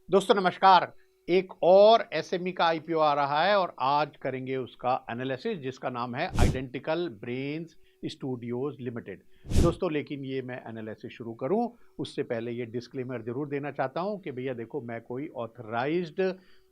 दोस्तों नमस्कार। एक और एसएमई का आईपीओ आ रहा है और आज करेंगे उसका एनालिसिस जिसका नाम है आइडेंटिकल ब्रेन्स स्टूडियोज लिमिटेड। दोस्तों लेकिन ये मैं एनालिसिस शुरू करूं उससे पहले ये डिस्क्लेमर जरूर देना चाहता हूं कि भैया देखो मैं कोई ऑथराइज्ड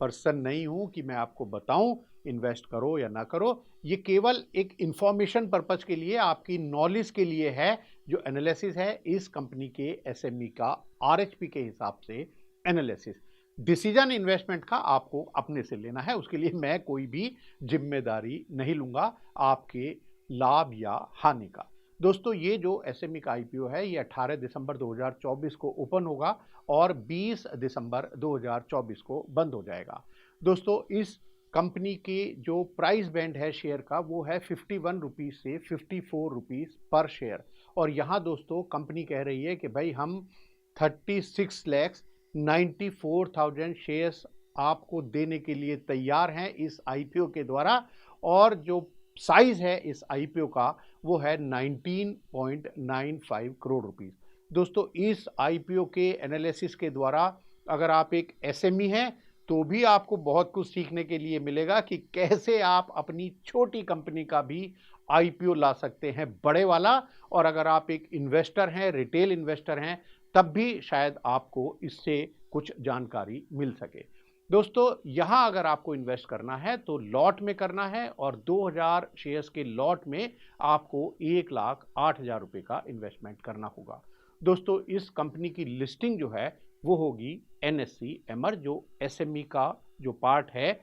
पर्सन नहीं हूं कि मैं आपको बताऊं इन्वेस्ट करो या ना करो। ये केवल एक इंफॉर्मेशन पर्पज के लिए आपकी नॉलेज के लिए है। जो एनालिसिस है इस कंपनी के एसएमई का आरएचपी के हिसाब से एनालिसिस। डिसीजन इन्वेस्टमेंट का आपको अपने से लेना है, उसके लिए मैं कोई भी जिम्मेदारी नहीं लूंगा आपके लाभ या हानि का। दोस्तों ये जो एसएमई का आईपीओ है ये 18 दिसंबर 2024 को ओपन होगा और 20 दिसंबर 2024 को बंद हो जाएगा। दोस्तों इस कंपनी की जो प्राइस बैंड है शेयर का वो है 51 रुपीज से 54 रुपीज पर शेयर। और यहां दोस्तों कंपनी कह रही है कि भाई हम 36,94,000 शेयर्स आपको देने के लिए तैयार हैं इस आईपीओ के द्वारा। और जो साइज है इस आईपीओ का वो है 19.95 करोड़ रुपीस। दोस्तों इस आईपीओ के एनालिसिस के द्वारा अगर आप एक एसएमई हैं तो भी आपको बहुत कुछ सीखने के लिए मिलेगा कि कैसे आप अपनी छोटी कंपनी का भी आईपीओ ला सकते हैं बड़े वाला। और अगर आप एक इन्वेस्टर हैं, रिटेल इन्वेस्टर हैं, तब भी शायद आपको इससे कुछ जानकारी मिल सके। दोस्तों यहां अगर आपको इन्वेस्ट करना है तो लॉट में करना है और 2000 शेयर्स के लॉट में आपको 1,08,000 रुपए का इन्वेस्टमेंट करना होगा। दोस्तों इस कंपनी की लिस्टिंग जो है वो होगी एनएससी एमर, जो एसएमई का जो पार्ट है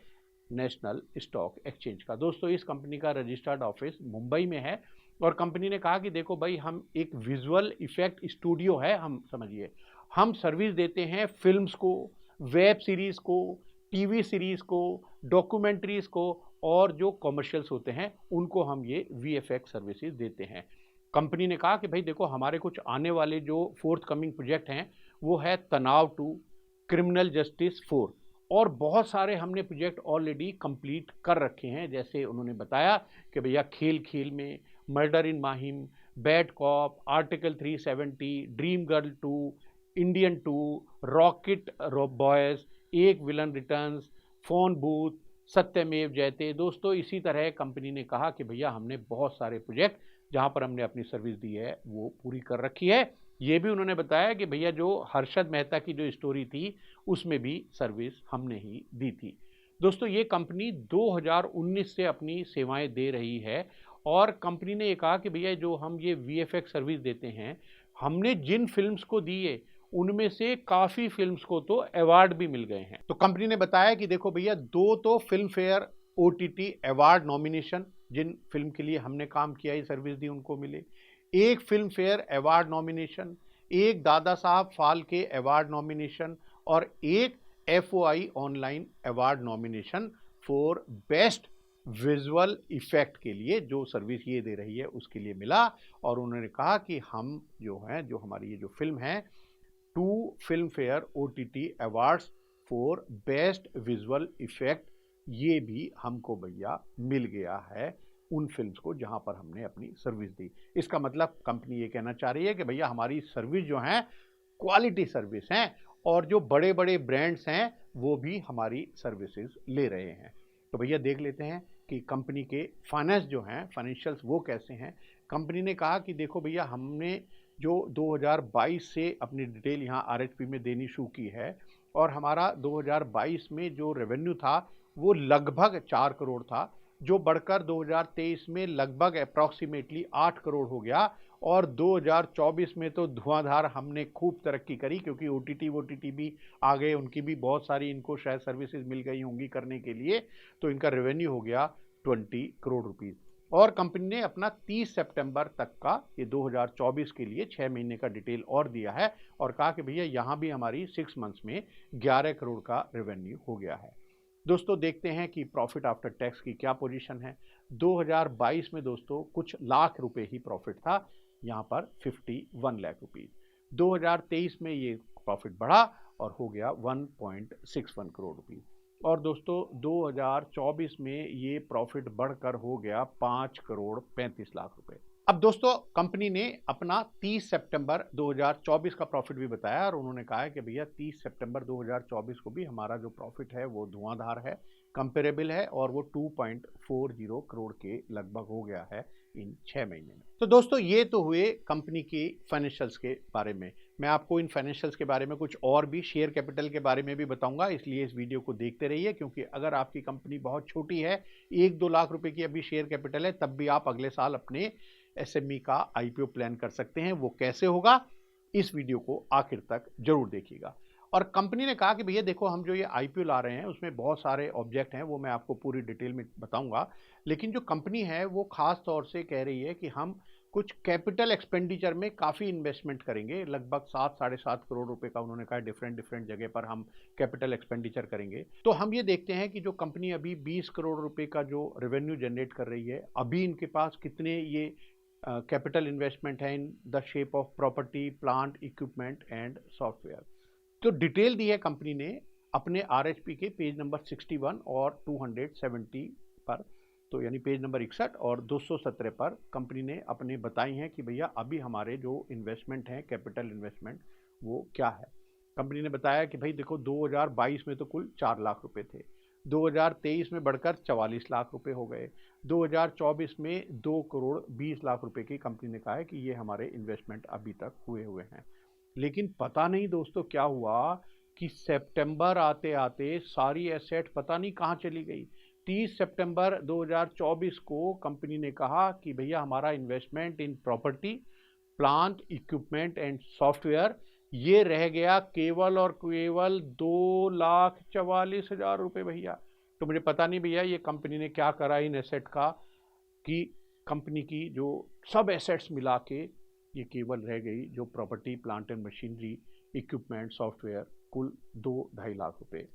नेशनल स्टॉक एक्सचेंज का। दोस्तों इस कंपनी का रजिस्टर्ड ऑफिस मुंबई में है और कंपनी ने कहा कि देखो भाई हम एक विजुअल इफेक्ट स्टूडियो है, हम समझिए हम सर्विस देते हैं फिल्म्स को, वेब सीरीज को, टीवी सीरीज को, डॉक्यूमेंट्रीज को और जो कॉमर्शियल्स होते हैं उनको हम ये वीएफएक्स सर्विसेज देते हैं। कंपनी ने कहा कि भाई देखो हमारे कुछ आने वाले जो फोर्थ कमिंग प्रोजेक्ट हैं वो है तनाव 2, क्रिमिनल जस्टिस 4 और बहुत सारे हमने प्रोजेक्ट ऑलरेडी कंप्लीट कर रखे हैं। जैसे उन्होंने बताया कि भैया Khel Khel Mein, murder in Mahim, bad cop, article 370, dream girl 2, Indian 2, rocket boys, Ek villain returns, phone booth, Satyamev Jayate. दोस्तों इसी तरह कंपनी ने कहा कि भैया हमने बहुत सारे प्रोजेक्ट जहां पर हमने अपनी सर्विस दी है वो पूरी कर रखी है। ये भी उन्होंने बताया कि भैया जो हर्षद मेहता की जो स्टोरी थी उसमें भी सर्विस हमने ही दी थी। दोस्तों ये कंपनी 2019 से अपनी सेवाएं दे रही है और कंपनी ने ये कहा कि भैया जो हम ये वीएफएक्स सर्विस देते हैं हमने जिन फिल्म्स को दिए उनमें से काफ़ी फिल्म्स को तो अवार्ड भी मिल गए हैं। तो कंपनी ने बताया कि देखो भैया 2 तो Filmfare OTT award nomination जिन फिल्म के लिए हमने काम किया ये सर्विस दी उनको मिले, एक फिल्म फेयर अवार्ड नॉमिनेशन, एक दादा साहब फाल्के अवार्ड नॉमिनेशन और एक FOI online award nomination for best visual effect के लिए जो सर्विस ये दे रही है उसके लिए मिला। और उन्होंने कहा कि हम जो हैं जो हमारी ये जो फिल्म है 2 film fair OTT awards for best visual effect ये भी हमको भैया मिल गया है उन फिल्म्स को जहां पर हमने अपनी सर्विस दी। इसका मतलब कंपनी ये कहना चाह रही है कि भैया हमारी सर्विस जो है क्वालिटी सर्विस हैं और जो बड़े बड़े ब्रांड्स हैं वो भी हमारी सर्विसेज ले रहे हैं। तो भैया देख लेते हैं कि कंपनी के फाइनेंस जो हैं फाइनेंशियल्स वो कैसे हैं। कंपनी ने कहा कि देखो भैया हमने जो 2022 से अपनी डिटेल यहाँ आरएचपी में देनी शुरू की है और हमारा 2022 में जो रेवेन्यू था वो लगभग 4 करोड़ था, जो बढ़कर 2023 में लगभग अप्रॉक्सीमेटली 8 करोड़ हो गया। और 2024 में तो धुआंधार हमने खूब तरक्की करी क्योंकि ओटीटी भी आ गए, उनकी भी बहुत सारी इनको शायद सर्विसेज मिल गई होंगी करने के लिए। तो इनका रेवेन्यू हो गया 20 करोड़ रुपीस। और कंपनी ने अपना 30 सितंबर तक का ये 2024 के लिए 6 महीने का डिटेल और दिया है और कहा कि भैया यहाँ भी हमारी 6 मंथ्स में 11 करोड़ का रेवेन्यू हो गया है। दोस्तों देखते हैं कि प्रॉफिट आफ्टर टैक्स की क्या पोजीशन है। 2022 में दोस्तों कुछ लाख रुपए ही प्रॉफिट था, यहाँ पर 51 लाख रुपीस। 2023 में ये प्रॉफिट बढ़ा और हो गया 1.61 करोड़ रुपीस। और दोस्तों 2024 में ये प्रॉफिट बढ़कर हो गया 5 करोड़ 35 लाख रुपए। अब दोस्तों कंपनी ने अपना 30 सितंबर 2024 का प्रॉफिट भी बताया और उन्होंने कहा है कि भैया 30 सितंबर 2024 को भी हमारा जो प्रॉफिट है वो धुआंधार है, कंपेरेबल है और वो 2.40 करोड़ के लगभग हो गया है इन 6 महीने में। तो दोस्तों ये तो हुए कंपनी की फाइनेंशियल्स के बारे में। मैं आपको इन फाइनेंशियल्स के बारे में कुछ और भी शेयर कैपिटल के बारे में भी बताऊंगा, इसलिए इस वीडियो को देखते रहिए, क्योंकि अगर आपकी कंपनी बहुत छोटी है, 1-2 लाख रुपए की अभी शेयर कैपिटल है, तब भी आप अगले साल अपने एसएमई का आईपीओ प्लान कर सकते हैं। वो कैसे होगा, इस वीडियो को आखिर तक जरूर देखिएगा। और कंपनी ने कहा कि भैया देखो, हम जो ये आईपीओ ला रहे हैं उसमें बहुत सारे ऑब्जेक्ट हैं, वो मैं आपको पूरी डिटेल में बताऊंगा, लेकिन जो कंपनी है वो खास तौर से कह रही है कि हम कुछ कैपिटल एक्सपेंडिचर में काफ़ी इन्वेस्टमेंट करेंगे, लगभग 7-7.5 करोड़ रुपए का उन्होंने कहा डिफरेंट डिफरेंट जगह पर हम कैपिटल एक्सपेंडिचर करेंगे। तो हम ये देखते हैं कि जो कंपनी अभी 20 करोड़ रुपए का जो रेवेन्यू जनरेट कर रही है, अभी इनके पास कितने ये कैपिटल इन्वेस्टमेंट है in the shape of property, plant, equipment and software. तो डिटेल दी है कंपनी ने अपने आरएचपी के पेज नंबर 61 और 270 पर, तो यानी पेज नंबर 61 और 217 पर कंपनी ने अपने बताई हैं कि भैया अभी हमारे जो इन्वेस्टमेंट हैं, कैपिटल इन्वेस्टमेंट, वो क्या है। कंपनी ने बताया कि भाई देखो 2022 में तो कुल 4 लाख रुपए थे, 2023 में बढ़कर 44 लाख रुपए हो गए, 2024 में 2 करोड़ 20 लाख रुपए की कंपनी ने कहा है कि ये हमारे इन्वेस्टमेंट अभी तक हुए हैं। लेकिन पता नहीं दोस्तों क्या हुआ कि सितंबर आते आते सारी एसेट पता नहीं कहाँ चली गई। 30 सितंबर 2024 को कंपनी ने कहा कि भैया हमारा investment in property, plant, equipment and software ये रह गया केवल और केवल 2,44,000 रुपये भैया। तो मुझे पता नहीं भैया ये कंपनी ने क्या करा इन एसेट का कि कंपनी की जो सब एसेट्स मिला के ये केवल रह गई जो property, plant and machinery, equipment, software, कुल 2-2.5 लाख रुपए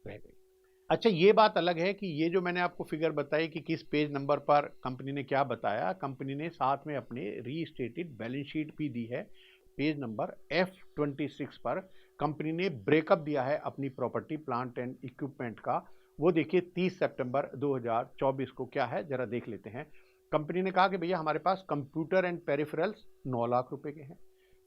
रह गई। अच्छा ये बात अलग है कि ये जो मैंने आपको फिगर बताई कि किस पेज नंबर पर कंपनी ने क्या बताया, कंपनी ने साथ में अपने रीस्टेटेड बैलेंस शीट भी दी है। पेज नंबर F26 पर कंपनी ने ब्रेकअप दिया है अपनी प्रॉपर्टी, प्लांट एंड इक्विपमेंट का। वो देखिए 30 सितंबर 2024 को क्या है, जरा देख लेते हैं। कंपनी ने कहा कि भैया हमारे पास कंप्यूटर एंड पेरिफेरल्स 9 लाख रुपए के हैं,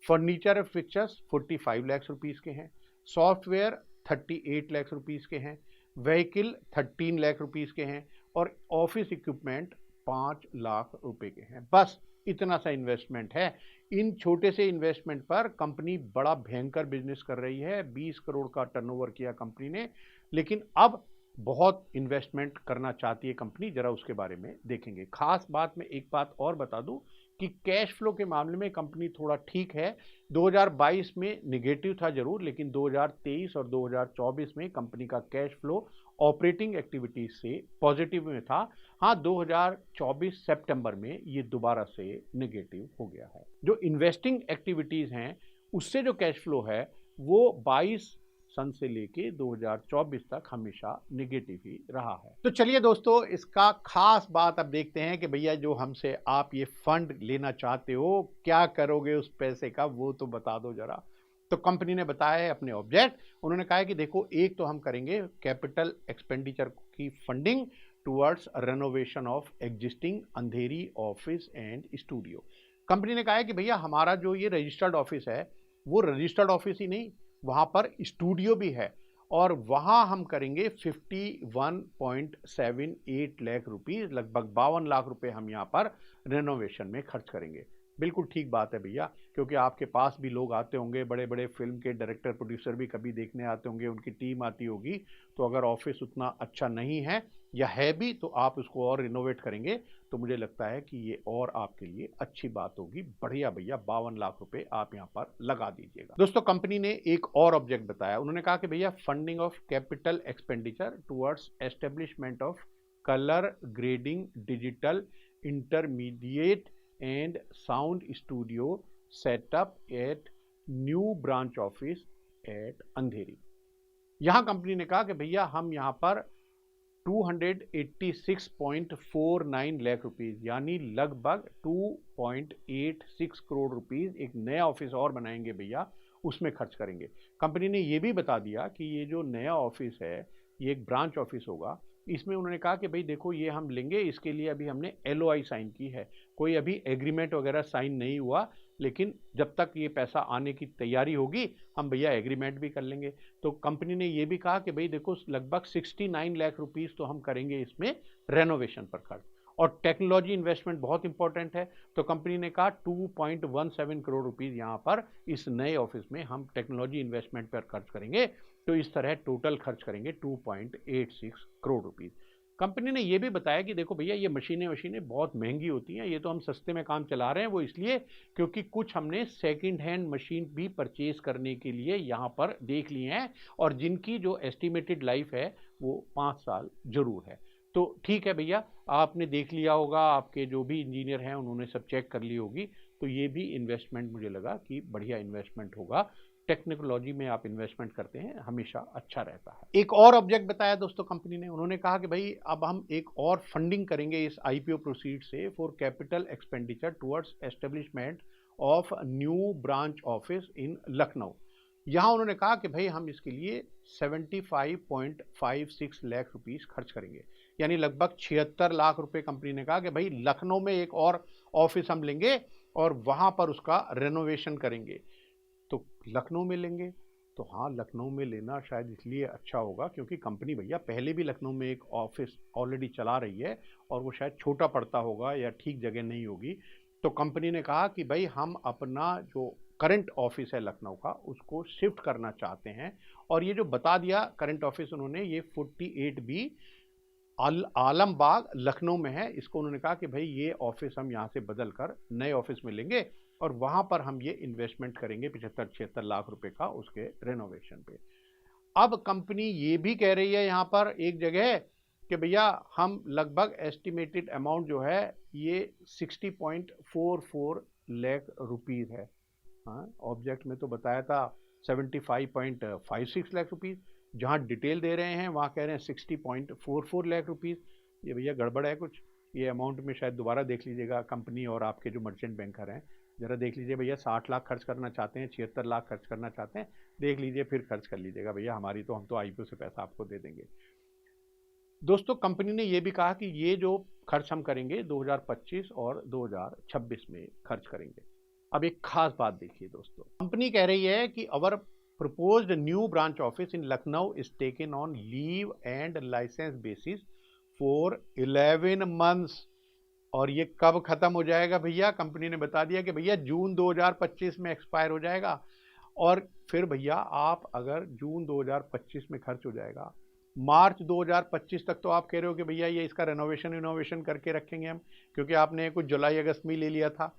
furniture and fixtures 45 lakh rupees के हैं, सॉफ्टवेयर 38 लाख रुपीस के हैं, व्हीकल 13 लाख रुपीस के हैं और ऑफिस इक्विपमेंट 5 लाख रुपए के हैं। बस इतना सा इन्वेस्टमेंट है। इन छोटे से इन्वेस्टमेंट पर कंपनी बड़ा भयंकर बिजनेस कर रही है। 20 करोड़ का टर्नओवर किया कंपनी ने, लेकिन अब बहुत इन्वेस्टमेंट करना चाहती है कंपनी, जरा उसके बारे में देखेंगे। खास बात मैं एक बात और बता दूं कि कैश फ्लो के मामले में कंपनी थोड़ा ठीक है। 2022 में नेगेटिव था जरूर, लेकिन 2023 और 2024 में कंपनी का कैश फ्लो ऑपरेटिंग एक्टिविटीज से पॉजिटिव में था। हाँ, 2024 सितंबर में ये दोबारा से नेगेटिव हो गया है। जो इन्वेस्टिंग एक्टिविटीज हैं उससे जो कैश फ्लो है वो 22 सन से लेके 2024 तक हमेशा नेगेटिव ही रहा है। तो चलिए दोस्तों, इसका खास बात अब देखते हैं कि भैया जो हमसे आप ये फंड लेना चाहते हो, क्या करोगे उस पैसे का, वो तो बता दो जरा। तो कंपनी ने बताया है अपने ऑब्जेक्ट। उन्होंने कहा है कि देखो, एक तो हम करेंगे कैपिटल एक्सपेंडिचर की funding towards renovation of existing Andheri office and studio. Company ने कहा है कि भैया हमारा जो ये रजिस्टर्ड ऑफिस है वो रजिस्टर्ड ऑफिस ही नहीं, वहां पर स्टूडियो भी है और वहां हम करेंगे 51.78 लाख रुपीज, लगभग 52 लाख रुपए हम यहां पर रेनोवेशन में खर्च करेंगे। बिल्कुल ठीक बात है भैया, क्योंकि आपके पास भी लोग आते होंगे, बड़े बड़े फिल्म के डायरेक्टर, प्रोड्यूसर भी कभी देखने आते होंगे, उनकी टीम आती होगी। तो अगर ऑफिस उतना अच्छा नहीं है या है भी तो आप उसको और रिनोवेट करेंगे, तो मुझे लगता है कि ये और आपके लिए अच्छी बात होगी। बढ़िया भैया, 52 लाख रुपए आप यहाँ पर लगा दीजिएगा। दोस्तों कंपनी ने एक और ऑब्जेक्ट बताया। उन्होंने कहा कि भैया funding of capital expenditure towards establishment of colour grading digital intermediate and sound studio setup at new branch office at Andheri. यहां कंपनी ने कहा कि भैया हम यहां पर 286.49 लाख रुपीज यानी लगभग 2.86 करोड़ रुपीज एक नया ऑफिस और बनाएंगे भैया, उसमें खर्च करेंगे। कंपनी ने यह भी बता दिया कि ये जो नया ऑफिस है ये एक ब्रांच ऑफिस होगा इसमें उन्होंने कहा कि भाई देखो ये हम लेंगे, इसके लिए अभी हमने LOI साइन की है, कोई अभी एग्रीमेंट वगैरह साइन नहीं हुआ, लेकिन जब तक ये पैसा आने की तैयारी होगी हम भैया एग्रीमेंट भी कर लेंगे। तो कंपनी ने ये भी कहा कि भाई देखो लगभग 69 लाख रुपीस तो हम करेंगे इसमें रेनोवेशन पर खर्च, और टेक्नोलॉजी इन्वेस्टमेंट बहुत इंपॉर्टेंट है। तो कंपनी ने कहा 2.17 करोड़ रुपीस यहाँ पर इस नए ऑफिस में हम टेक्नोलॉजी इन्वेस्टमेंट पर खर्च करेंगे। तो इस तरह टोटल खर्च करेंगे 2.86 करोड़ रुपीस। कंपनी ने यह भी बताया कि देखो भैया ये मशीनें बहुत महंगी होती हैं, ये तो हम सस्ते में काम चला रहे हैं, वो इसलिए क्योंकि कुछ हमने सेकंड हैंड मशीन भी परचेज करने के लिए यहाँ पर देख लिए हैं, और जिनकी जो एस्टिमेटेड लाइफ है वो 5 साल जरूर है। तो ठीक है भैया, आपने देख लिया होगा, आपके जो भी इंजीनियर हैं उन्होंने सब चेक कर ली होगी, तो ये भी इन्वेस्टमेंट मुझे लगा कि बढ़िया इन्वेस्टमेंट होगा। टेक्नोलॉजी में आप इन्वेस्टमेंट करते हैं हमेशा अच्छा रहता है। एक और ऑब्जेक्ट बताया दोस्तों कंपनी ने, उन्होंने कहा कि भाई अब हम एक और फंडिंग करेंगे इस IPO प्रोसीड से for capital expenditure towards establishment of new branch office in Lucknow. यहाँ उन्होंने कहा कि भाई हम इसके लिए 75.56 लाख रुपीस खर्च करेंगे, यानी लगभग 76 लाख रुपए कंपनी ने कहा कि भाई लखनऊ में एक और ऑफिस हम लेंगे और वहां पर उसका रेनोवेशन करेंगे। तो लखनऊ में लेंगे, तो हाँ लखनऊ में लेना शायद इसलिए अच्छा होगा क्योंकि कंपनी भैया पहले भी लखनऊ में एक ऑफिस ऑलरेडी चला रही है और वो शायद छोटा पड़ता होगा या ठीक जगह नहीं होगी। तो कंपनी ने कहा कि भाई हम अपना जो करंट ऑफिस है लखनऊ का उसको शिफ्ट करना चाहते हैं, और ये जो बता दिया करंट ऑफिस उन्होंने, ये 48B आलमबाग लखनऊ में है। इसको उन्होंने कहा कि भाई ये ऑफिस हम यहाँ से बदल कर नए ऑफिस में लेंगे और वहां पर हम ये इन्वेस्टमेंट करेंगे 75-76 लाख रुपए का उसके रेनोवेशन पे। अब कंपनी ये भी कह रही है यहाँ पर एक जगह कि भैया हम लगभग एस्टिमेटेड अमाउंट जो है ये 60.44 लाख रुपीस है। हाँ, ऑब्जेक्ट में तो बताया था 75.56 लाख रुपीस, जहाँ डिटेल दे रहे हैं वहाँ कह रहे हैं 60.44 लाख रुपीस। ये भैया गड़बड़ है कुछ, ये अमाउंट में शायद दोबारा देख लीजिएगा, कंपनी और आपके जो मर्चेंट बैंकर हैं जरा देख लीजिए भैया, 60 लाख खर्च करना चाहते हैं, 76 लाख खर्च करना चाहते हैं, देख लीजिए फिर खर्च कर लीजिएगा भैया, हमारी तो हम तो IPO से पैसा आपको दे देंगे। दोस्तों कंपनी ने यह भी कहा कि ये जो खर्च हम करेंगे 2025 और 2026 में खर्च करेंगे। अब एक खास बात देखिए दोस्तों, कंपनी कह रही है कि अवर proposed new branch office in Lucknow is taken on leave and license basis for 11 months। और ये कब खत्म हो जाएगा भैया, कंपनी ने बता दिया कि भैया जून 2025 में एक्सपायर हो जाएगा। और फिर भैया आप अगर जून 2025 में खर्च हो जाएगा, मार्च 2025 तक तो आप कह रहे हो कि भैया ये इसका रेनोवेशन करके रखेंगे हम, क्योंकि आपने कुछ जुलाई अगस्त में ले लिया था,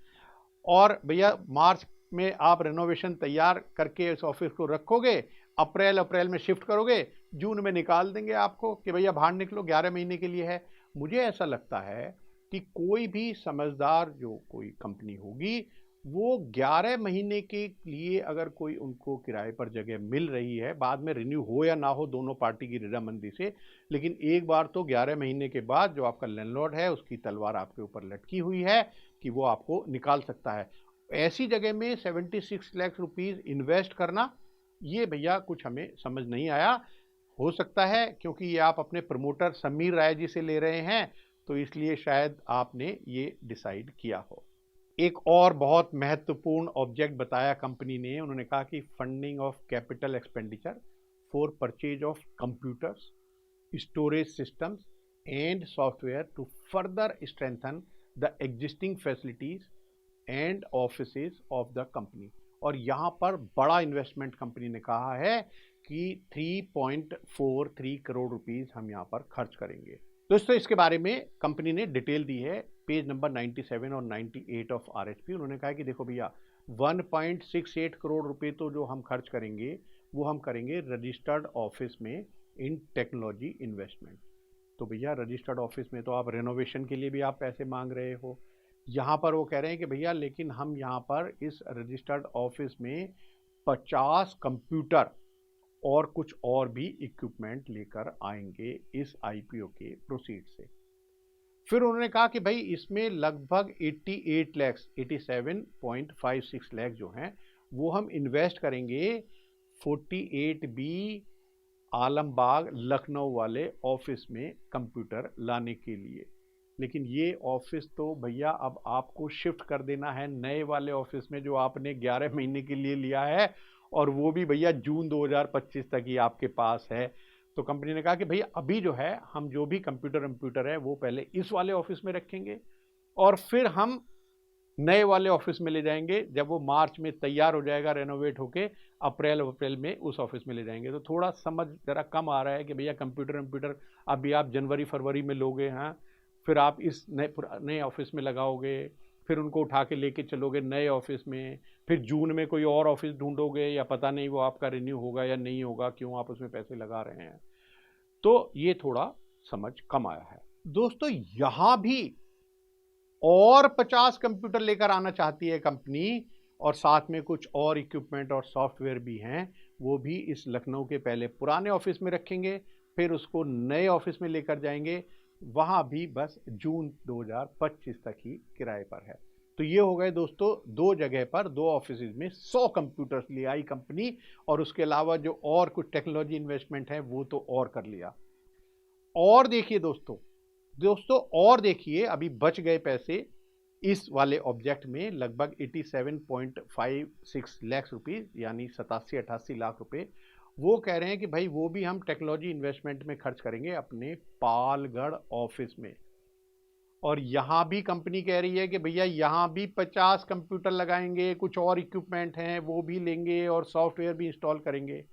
और भैया मार्च में आप रेनोवेशन तैयार करके इस ऑफिस को रखोगे, अप्रैल में शिफ्ट करोगे, जून में निकाल देंगे आपको कि भैया बाहर निकलो, 11 महीने के लिए है। मुझे ऐसा लगता है कि कोई भी समझदार जो कोई कंपनी होगी वो 11 महीने के लिए अगर कोई उनको किराए पर जगह मिल रही है, बाद में रिन्यू हो या ना हो दोनों पार्टी की रजामंदी से, लेकिन एक बार तो 11 महीने के बाद जो आपका लैंडलॉर्ड है उसकी तलवार आपके ऊपर लटकी हुई है कि वो आपको निकाल सकता है। ऐसी जगह में 76 लाख रुपीस इन्वेस्ट करना, ये भैया कुछ हमें समझ नहीं आया। हो सकता है क्योंकि ये आप अपने प्रमोटर समीर राय जी से ले रहे हैं, तो इसलिए शायद आपने ये डिसाइड किया हो। एक और बहुत महत्वपूर्ण ऑब्जेक्ट बताया कंपनी ने, उन्होंने कहा कि funding of capital expenditure for purchase of computers, storage systems and software to further strengthen the existing facilities and offices of the company. और यहाँ पर बड़ा इन्वेस्टमेंट कंपनी ने कहा है कि 3.43 करोड़ रुपीस हम यहाँ पर खर्च करेंगे। दोस्तों इसके बारे में कंपनी ने डिटेल दी है पेज नंबर 97 और 98 ऑफ RHP। उन्होंने कहा कि देखो भैया 1.68 करोड़ रुपए तो जो हम खर्च करेंगे वो हम करेंगे रजिस्टर्ड ऑफिस में इन टेक्नोलॉजी इन्वेस्टमेंट। तो भैया रजिस्टर्ड ऑफिस में तो आप रेनोवेशन के लिए भी आप पैसे मांग रहे हो, यहाँ पर वो कह रहे हैं कि भैया लेकिन हम यहाँ पर इस रजिस्टर्ड ऑफिस में 50 कंप्यूटर और कुछ और भी इक्विपमेंट लेकर आएंगे इस IPO के प्रोसीड से। फिर उन्होंने कहा कि भाई इसमें लगभग 87.56 लाख जो हैं वो हम इन्वेस्ट करेंगे 48B आलमबाग लखनऊ वाले ऑफिस में कंप्यूटर लाने के लिए। लेकिन ये ऑफिस तो भैया अब आपको शिफ्ट कर देना है नए वाले ऑफिस में जो आपने 11 महीने के लिए लिया है, और वो भी भैया जून 2025 तक ही आपके पास है। तो कंपनी ने कहा कि भैया अभी जो है हम जो भी कंप्यूटर है वो पहले इस वाले ऑफिस में रखेंगे और फिर हम नए वाले ऑफिस में ले जाएंगे। जब वो मार्च में तैयार हो जाएगा रेनोवेट होके, अप्रैल में उस ऑफिस में ले जाएंगे। तो थोड़ा समझ जरा कम आ रहा है कि भैया कंप्यूटर अभी आप जनवरी फरवरी में लोगे, हाँ, फिर आप इस नए ऑफिस में लगाओगे, फिर उनको उठा के लेके चलोगे नए ऑफिस में, फिर जून में कोई और ऑफिस ढूंढोगे या पता नहीं वो आपका रिन्यू होगा या नहीं होगा, क्यों आप उसमें पैसे लगा रहे हैं। तो ये थोड़ा समझ कम आया है। दोस्तों यहां भी और 50 कंप्यूटर लेकर आना चाहती है कंपनी, और साथ में कुछ और इक्विपमेंट और सॉफ्टवेयर भी हैं, वो भी इस लखनऊ के पहले पुराने ऑफिस में रखेंगे, फिर उसको नए ऑफिस में लेकर जाएंगे। वहां भी बस जून 2025 तक ही किराए पर है। तो ये हो गए दोस्तों दो जगह पर, दो ऑफिस में 100 कंप्यूटर्स ले आई कंपनी, और उसके अलावा जो और कुछ टेक्नोलॉजी इन्वेस्टमेंट है वो तो और कर लिया। और देखिए दोस्तों और देखिए अभी बच गए पैसे इस वाले ऑब्जेक्ट में लगभग 87.56 लाख रुपीस, यानी 87-88 लाख रुपए। वो कह रहे हैं कि भाई वो भी हम टेक्नोलॉजी इन्वेस्टमेंट में खर्च करेंगे अपने पालगढ़ ऑफिस में। और यहां भी कंपनी कह रही है कि भैया यहां भी 50 कंप्यूटर लगाएंगे, कुछ और इक्विपमेंट हैं वो भी लेंगे और सॉफ्टवेयर भी इंस्टॉल करेंगे।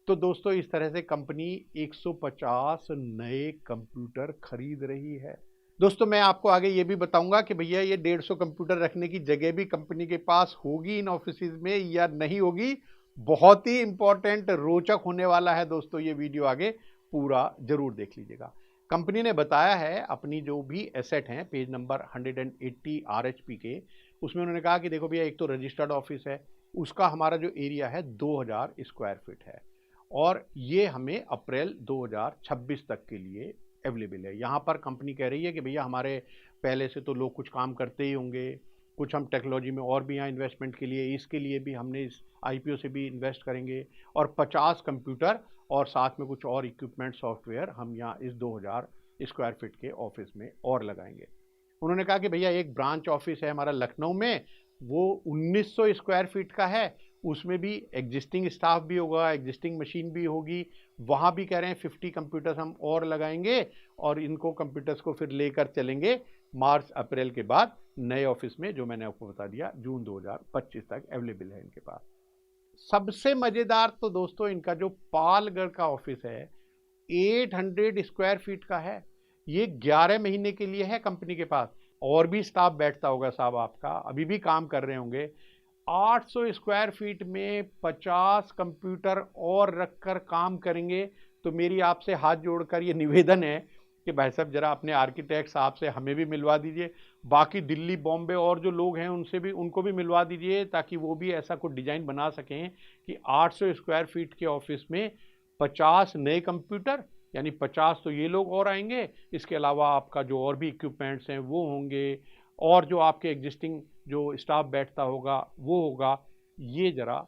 तो दोस्तों इस तरह से कंपनी 150 नए कंप्यूटर खरीद रही है। दोस्तों मैं आपको आगे ये भी बताऊंगा कि भैया ये 150 कंप्यूटर रखने की जगह भी कंपनी के पास होगी इन ऑफिस में या नहीं होगी। बहुत ही इंपॉर्टेंट रोचक होने वाला है दोस्तों, ये वीडियो आगे पूरा जरूर देख लीजिएगा। कंपनी ने बताया है अपनी जो भी एसेट हैं, पेज नंबर 180 RHP के, उसमें उन्होंने कहा कि देखो भैया एक तो रजिस्टर्ड ऑफिस है, उसका हमारा जो एरिया है 2000 स्क्वायर फीट है, और ये हमें अप्रैल 2026 तक के लिए अवेलेबल है। यहाँ पर कंपनी कह रही है कि भैया हमारे पहले से तो लोग कुछ काम करते ही होंगे, कुछ हम टेक्नोलॉजी में और भी यहाँ इन्वेस्टमेंट के लिए, इसके लिए भी हमने इस IPO से भी इन्वेस्ट करेंगे, और 50 कंप्यूटर और साथ में कुछ और इक्विपमेंट सॉफ्टवेयर हम यहाँ इस 2000 स्क्वायर फीट के ऑफिस में और लगाएंगे। उन्होंने कहा कि भैया एक ब्रांच ऑफिस है हमारा लखनऊ में, वो 1900 स्क्वायर फीट का है, उसमें भी एग्जिस्टिंग स्टाफ भी होगा, एग्जिस्टिंग मशीन भी होगी। वहाँ भी कह रहे हैं 50 कंप्यूटर्स हम और लगाएंगे, और इनको कंप्यूटर्स को फिर लेकर चलेंगे मार्च अप्रैल के बाद नए ऑफिस में, जो मैंने आपको बता दिया जून 2025 तक अवेलेबल है इनके पास। सबसे मजेदार तो दोस्तों इनका जो पालगढ़ का ऑफिस है 800 स्क्वायर फीट का है। ये 11 महीने के लिए है कंपनी के पास, और भी स्टाफ बैठता होगा साहब आपका, अभी भी काम कर रहे होंगे। 800 स्क्वायर फीट में 50 कंप्यूटर और रखकर काम करेंगे। तो मेरी आपसे हाथ जोड़कर ये निवेदन है कि भाई साहब जरा अपने आर्किटेक्ट साहब से हमें भी मिलवा दीजिए, बाकी दिल्ली बॉम्बे और जो लोग हैं उनसे भी, उनको भी मिलवा दीजिए, ताकि वो भी ऐसा कुछ डिजाइन बना सकें कि 800 स्क्वायर फीट के ऑफिस में 50 नए कंप्यूटर, यानी 50 तो ये लोग और आएंगे, इसके अलावा आपका जो और भी इक्विपमेंट्स हैं वो होंगे, और जो आपके एग्जिस्टिंग जो स्टाफ बैठता होगा वो होगा। ये जरा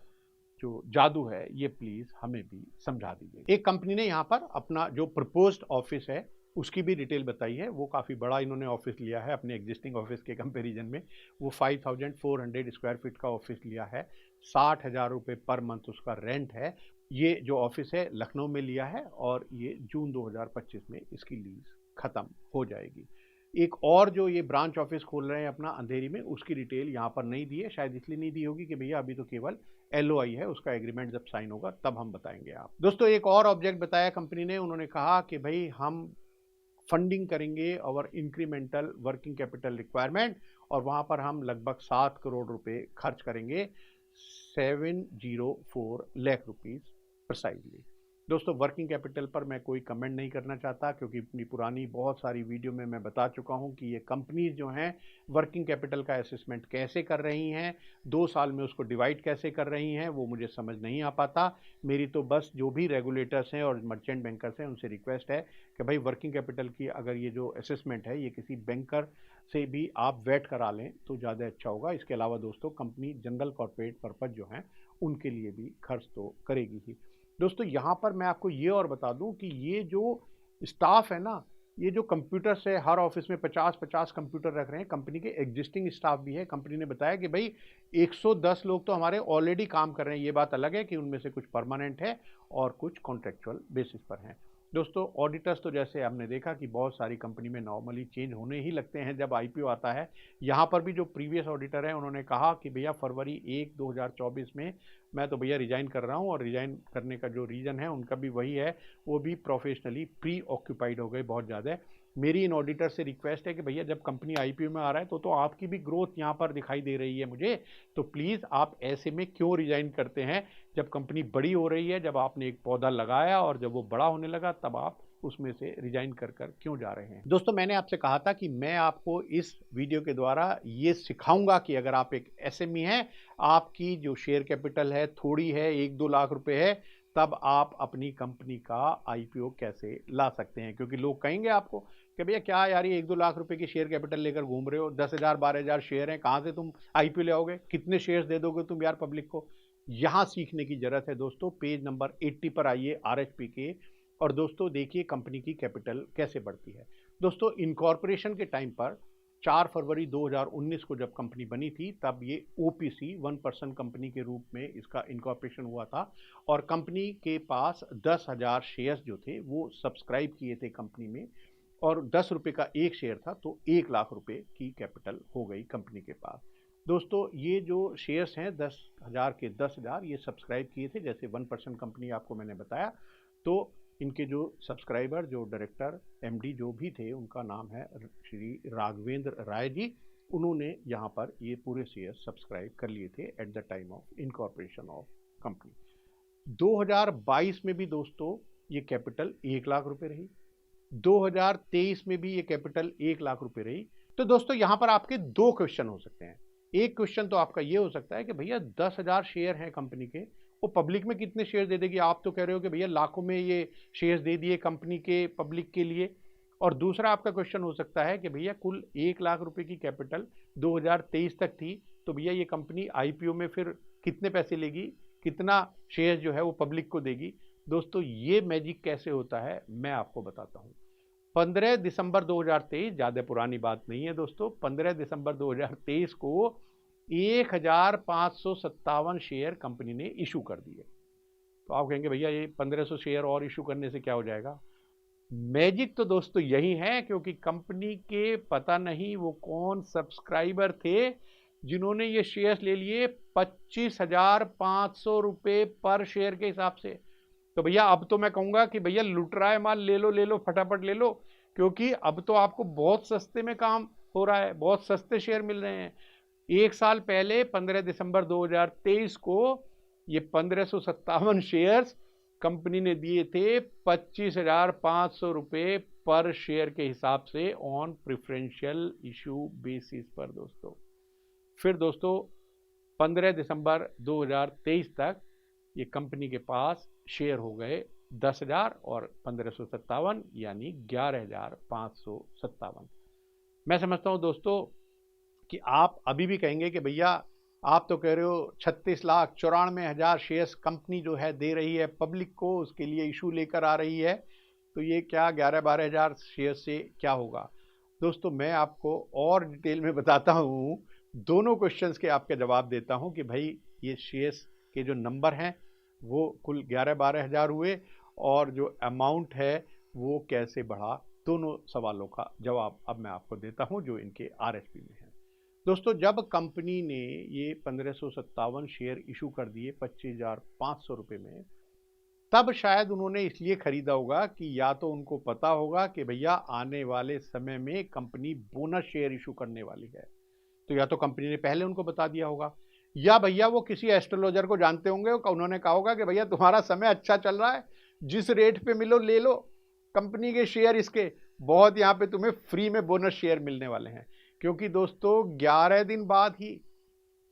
जो जादू है ये प्लीज हमें भी समझा दीजिए। एक कंपनी ने यहाँ पर अपना जो प्रपोज्ड ऑफिस है उसकी भी डिटेल बताई है। वो काफ़ी बड़ा इन्होंने ऑफिस लिया है अपने एग्जिस्टिंग ऑफिस के कंपैरिजन में। वो 5400 स्क्वायर फीट का ऑफिस लिया है, 60,000 रुपये पर मंथ उसका रेंट है। ये जो ऑफिस है लखनऊ में लिया है, और ये जून 2025 में इसकी लीज खत्म हो जाएगी। एक और जो ये ब्रांच ऑफिस खोल रहे हैं अपना अंधेरी में, उसकी डिटेल यहाँ पर नहीं दी है, शायद इसलिए नहीं दी होगी कि भैया अभी तो केवल LOI है, उसका एग्रीमेंट जब साइन होगा तब हम बताएंगे आप। दोस्तों एक और ऑब्जेक्ट बताया कंपनी ने, उन्होंने कहा कि भाई हम फंडिंग करेंगे और इंक्रीमेंटल वर्किंग कैपिटल रिक्वायरमेंट, और वहां पर हम लगभग 7 करोड़ रुपए खर्च करेंगे, 704 लाख रुपीस प्रिसाइजली। दोस्तों वर्किंग कैपिटल पर मैं कोई कमेंट नहीं करना चाहता, क्योंकि अपनी पुरानी बहुत सारी वीडियो में मैं बता चुका हूं कि ये कंपनीज जो हैं वर्किंग कैपिटल का असेसमेंट कैसे कर रही हैं, 2 साल में उसको डिवाइड कैसे कर रही हैं, वो मुझे समझ नहीं आ पाता। मेरी तो बस जो भी रेगुलेटर्स हैं और मर्चेंट बैंकर्स हैं उनसे रिक्वेस्ट है कि भाई वर्किंग कैपिटल की अगर ये जो असेसमेंट है ये किसी बैंकर से भी आप वेट करा लें तो ज़्यादा अच्छा होगा। इसके अलावा दोस्तों कंपनी जनरल कॉर्पोरेट पर्पज जो हैं उनके लिए भी खर्च तो करेगी ही। दोस्तों यहाँ पर मैं आपको ये और बता दूं कि ये जो स्टाफ है ना, ये जो कंप्यूटर्स है, हर ऑफिस में 50-50 कंप्यूटर रख रहे हैं, कंपनी के एग्जिस्टिंग स्टाफ भी है। कंपनी ने बताया कि भाई 110 लोग तो हमारे ऑलरेडी काम कर रहे हैं। ये बात अलग है कि उनमें से कुछ परमानेंट है और कुछ कॉन्ट्रेक्चुअल बेसिस पर हैं। दोस्तों ऑडिटर्स तो जैसे हमने देखा कि बहुत सारी कंपनी में नॉर्मली चेंज होने ही लगते हैं जब आईपीओ आता है। यहाँ पर भी जो प्रीवियस ऑडिटर है उन्होंने कहा कि भैया फरवरी 1 2024 में मैं तो भैया रिजाइन कर रहा हूँ, और रिजाइन करने का जो रीज़न है उनका भी वही है, वो भी प्रोफेशनली प्री ऑक्यूपाइड हो गए बहुत ज़्यादा। मेरी इन ऑडिटर से रिक्वेस्ट है कि भैया जब कंपनी आईपीओ में आ रहा है तो आपकी भी ग्रोथ यहाँ पर दिखाई दे रही है मुझे, तो प्लीज़ आप ऐसे में क्यों रिजाइन करते हैं? जब कंपनी बड़ी हो रही है, जब आपने एक पौधा लगाया और जब वो बड़ा होने लगा तब आप उसमें से रिजाइन कर क्यों जा रहे हैं? दोस्तों मैंने आपसे कहा था कि मैं आपको इस वीडियो के द्वारा ये सिखाऊंगा कि अगर आप एक एसएमई हैं, आपकी जो शेयर कैपिटल है थोड़ी है, 1-2 लाख रुपए है, तब आप अपनी कंपनी का आईपीओ कैसे ला सकते हैं। क्योंकि लोग कहेंगे आपको कि भैया क्या यार ये 1-2 लाख रुपए की शेयर कैपिटल लेकर घूम रहे हो, 10,000-12,000 शेयर हैं, कहाँ से तुम आईपीओ ले आओगे, कितने शेयर्स दे दोगे तुम यार पब्लिक को? यहाँ सीखने की जरूरत है दोस्तों। पेज नंबर 80 पर आइए आरएचपी के, और दोस्तों देखिए कंपनी की कैपिटल कैसे बढ़ती है। दोस्तों इनकॉर्पोरेशन के टाइम पर 4 फरवरी 2019 को जब कंपनी बनी थी तब ये ओपीसी 1% कंपनी के रूप में इसका इनकॉर्पोरेशन हुआ था, और कंपनी के पास 10,000 शेयर्स जो थे वो सब्सक्राइब किए थे कंपनी में, और 10 रुपये का एक शेयर था तो 1 लाख रुपए की कैपिटल हो गई कंपनी के पास। दोस्तों ये जो शेयर्स हैं 10,000 के 10,000 ये सब्सक्राइब किए थे, जैसे 1% कंपनी आपको मैंने बताया, तो इनके जो सब्सक्राइबर, जो डायरेक्टर, एमडी जो भी थे, उनका नाम है श्री राघवेंद्र राय जी। उन्होंने यहाँ पर ये पूरे शेयर सब्सक्राइब कर लिए थे at the time of incorporation of company. 2022 में भी दोस्तों ये कैपिटल 1 लाख रुपए रही, 2023 में भी ये कैपिटल 1 लाख रुपए रही। तो दोस्तों यहाँ पर आपके दो क्वेश्चन हो सकते हैं। एक क्वेश्चन तो आपका ये हो सकता है कि भैया 10,000 शेयर हैं कंपनी के, वो पब्लिक में कितने शेयर दे देगी? आप तो कह रहे हो कि भैया लाखों में ये शेयर्स दे दिए कंपनी के पब्लिक के लिए। और दूसरा आपका क्वेश्चन हो सकता है कि भैया कुल 1 लाख रुपए की कैपिटल 2023 तक थी, तो भैया ये कंपनी आईपीओ में फिर कितने पैसे लेगी, कितना शेयर जो है वो पब्लिक को देगी? दोस्तों ये मैजिक कैसे होता है मैं आपको बताता हूँ। 15 दिसंबर 2023, ज़्यादा पुरानी बात नहीं है दोस्तों, 15 दिसंबर 2023 को 1,557 शेयर कंपनी ने इशू कर दिए। तो आप कहेंगे भैया ये 1500 शेयर और इशू करने से क्या हो जाएगा? मैजिक तो दोस्तों यही है, क्योंकि कंपनी के पता नहीं वो कौन सब्सक्राइबर थे जिन्होंने ये शेयर्स ले लिए 25,500 रुपये पर शेयर के हिसाब से। तो भैया अब तो मैं कहूँगा कि भैया लुट रहा है माल, ले लो फटाफट ले लो, क्योंकि अब तो आपको बहुत सस्ते में काम हो रहा है, बहुत सस्ते शेयर मिल रहे हैं। एक साल पहले 15 दिसंबर 2023 को ये 1557 शेयर्स कंपनी ने दिए थे 25,500 रुपये पर शेयर के हिसाब से ऑन प्रेफरेंशियल इशू बेसिस पर दोस्तों। फिर दोस्तों 15 दिसंबर 2023 तक ये कंपनी के पास शेयर हो गए 10,000 और 1557 यानी 11,557। मैं समझता हूं दोस्तों कि आप अभी भी कहेंगे कि भैया आप तो कह रहे हो 36,94,000 शेयर्स कंपनी जो है दे रही है पब्लिक को, उसके लिए इशू लेकर आ रही है, तो ये क्या 11-12,000 शेयर से क्या होगा? दोस्तों मैं आपको और डिटेल में बताता हूँ, दोनों क्वेश्चंस के आपके जवाब देता हूँ कि भाई ये शेयर्स के जो नंबर हैं वो कुल 11-12,000 हुए, और जो अमाउंट है वो कैसे बढ़ा, दोनों सवालों का जवाब अब मैं आपको देता हूं जो इनके आरएसपी में है। दोस्तों जब कंपनी ने ये 1557 शेयर इशू कर दिए 25,500 रुपये में, तब शायद उन्होंने इसलिए खरीदा होगा कि या तो उनको पता होगा कि भैया आने वाले समय में कंपनी बोनस शेयर इशू करने वाली है, तो या तो कंपनी ने पहले उनको बता दिया होगा, या भैया वो किसी एस्ट्रोलॉजर को जानते होंगे, उन्होंने कहा होगा कि भैया तुम्हारा समय अच्छा चल रहा है, जिस रेट पे मिलो ले लो कंपनी के शेयर, इसके बहुत यहाँ पे तुम्हें फ्री में बोनस शेयर मिलने वाले हैं। क्योंकि दोस्तों 11 दिन बाद ही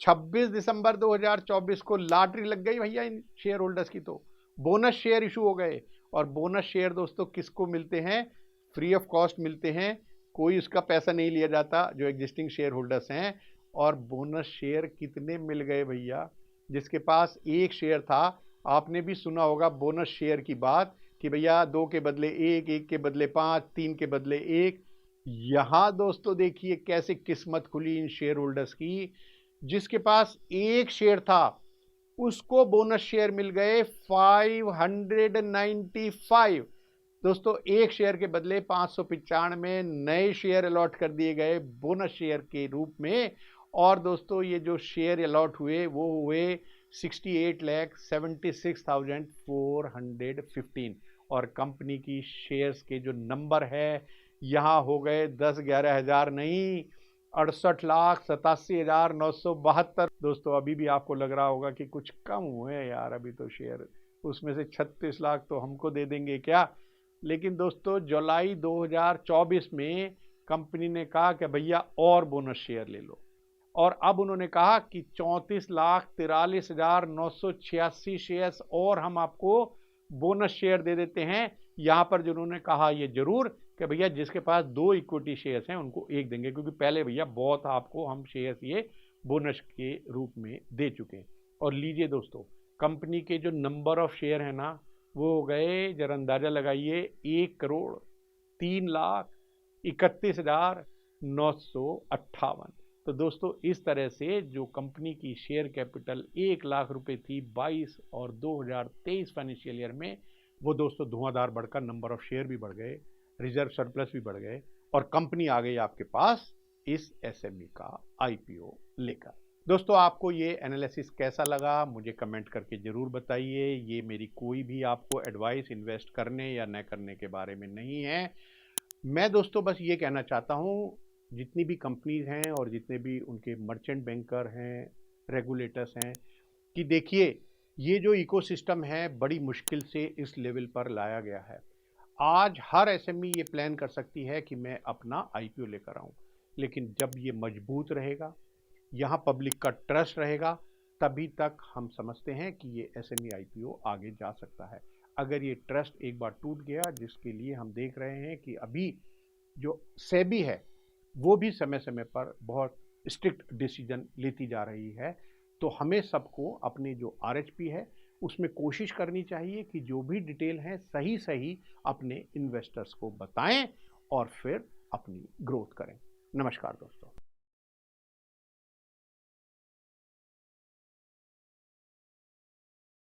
26 दिसंबर 2024 को लॉटरी लग गई भैया इन शेयर होल्डर्स की, तो बोनस शेयर इशू हो गए। और बोनस शेयर दोस्तों किसको मिलते हैं? फ्री ऑफ कॉस्ट मिलते हैं, कोई उसका पैसा नहीं लिया जाता जो एग्जिस्टिंग शेयर होल्डर्स हैं। और बोनस शेयर कितने मिल गए भैया? जिसके पास एक शेयर था आपने भी सुना होगा बोनस शेयर की बात कि भैया 2 के बदले 1, 1 के बदले 5, 3 के बदले 1। यहां दोस्तों देखिए कैसे किस्मत खुली इन शेयर होल्डर्स की, जिसके पास एक शेयर था उसको बोनस शेयर मिल गए 595। दोस्तों एक शेयर के बदले 595 नए शेयर अलॉट कर दिए गए बोनस शेयर के रूप में। और दोस्तों ये जो शेयर अलॉट हुए वो हुए 68,76,415 और कंपनी की शेयर्स के जो नंबर है यहाँ हो गए 10-11 हज़ार नहीं, 68,87,972। दोस्तों अभी भी आपको लग रहा होगा कि कुछ कम हुए यार, अभी तो शेयर उसमें से 36 लाख तो हमको दे देंगे क्या। लेकिन दोस्तों जुलाई 2024 में कंपनी ने कहा कि भैया और बोनस शेयर ले लो, और अब उन्होंने कहा कि 34,43,986 शेयर्स और हम आपको बोनस शेयर दे देते हैं। यहां पर जिन्होंने कहा ये जरूर कि भैया जिसके पास 2 इक्विटी शेयर्स हैं उनको एक देंगे, क्योंकि पहले भैया बहुत आपको हम शेयर्स ये बोनस के रूप में दे चुके हैं। और लीजिए दोस्तों कंपनी के जो नंबर ऑफ शेयर है ना वो हो गए, जरा अंदाजा लगाइए, 1,03,31,958। तो दोस्तों इस तरह से जो कंपनी की शेयर कैपिटल 1 लाख रुपए थी 22 और 2023 फाइनेंशियल ईयर में, वो दोस्तों धुआंधार बढ़कर नंबर ऑफ शेयर भी बढ़ गए, रिजर्व सरप्लस भी बढ़ गए और कंपनी आ गई आपके पास इस एसएमई का आईपीओ लेकर। दोस्तों आपको ये एनालिसिस कैसा लगा मुझे कमेंट करके ज़रूर बताइए। ये मेरी कोई भी आपको एडवाइस इन्वेस्ट करने या न करने के बारे में नहीं है। मैं दोस्तों बस ये कहना चाहता हूँ, जितनी भी कंपनीज हैं और जितने भी उनके मर्चेंट बैंकर हैं, रेगुलेटर्स हैं, कि देखिए ये जो इकोसिस्टम है बड़ी मुश्किल से इस लेवल पर लाया गया है। आज हर एसएमई ये प्लान कर सकती है कि मैं अपना आईपीओ लेकर आऊँ, लेकिन जब ये मजबूत रहेगा, यहाँ पब्लिक का ट्रस्ट रहेगा, तभी तक हम समझते हैं कि ये एसएमई आईपीओ आगे जा सकता है। अगर ये ट्रस्ट एक बार टूट गया, जिसके लिए हम देख रहे हैं कि अभी जो सेबी है वो भी समय समय पर बहुत स्ट्रिक्ट डिसीजन लेती जा रही है, तो हमें सबको अपने जो आरएचपी है उसमें कोशिश करनी चाहिए कि जो भी डिटेल है सही सही अपने इन्वेस्टर्स को बताएं और फिर अपनी ग्रोथ करें। नमस्कार दोस्तों।